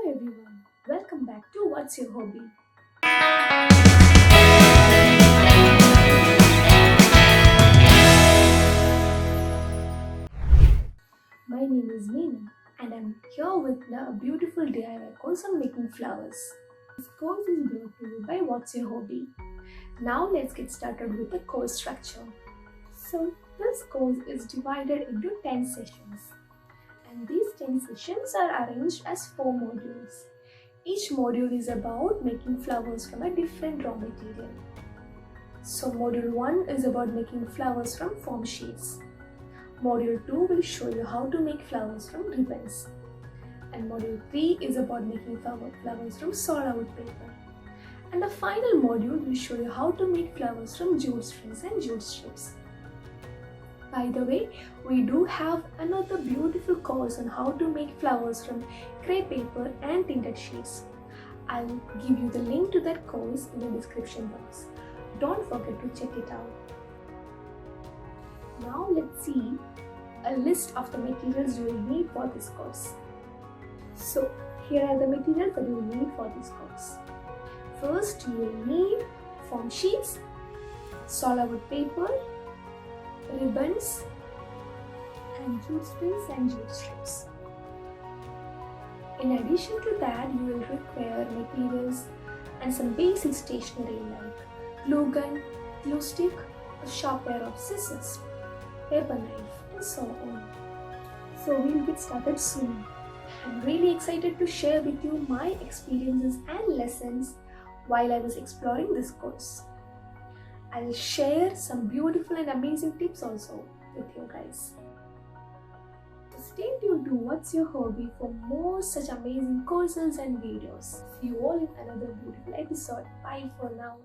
everyone, welcome back to What's Your Hobby? My name is Meena and I'm here with a beautiful DIY course on making flowers. This course is brought to you by What's Your Hobby? Now let's get started with the course structure. So this course is divided into 10 sessions and these 10 sessions are arranged as 4 modules. Each module is about making flowers from a different raw material. So module 1 is about making flowers from foam sheets. Module 2 will show you how to make flowers from ribbons. And module 3 is about making flowers from solid paper. And the final module will show you how to make flowers from jute strings and jute strips. By the way, we do have another beautiful course on how to make flowers from crepe paper and tinted sheets. I'll give you the link to that course in the description box. Don't forget to check it out. Now let's see a list of the materials you will need for this course. So here are the materials that you will need for this course. First, you will need foam sheets, solid paper, ribbons, and jute strings and jute strips. In addition to that, you will require materials and some basic stationery like glue gun, glue stick, a sharp pair of scissors, paper knife, and so on. So we'll get started soon. I'm really excited to share with you my experiences and lessons while I was exploring this course. I'll share some beautiful and amazing tips also with you guys. So stay tuned to What's Your Hobby for more such amazing courses and videos. See you all in another beautiful episode. Bye for now.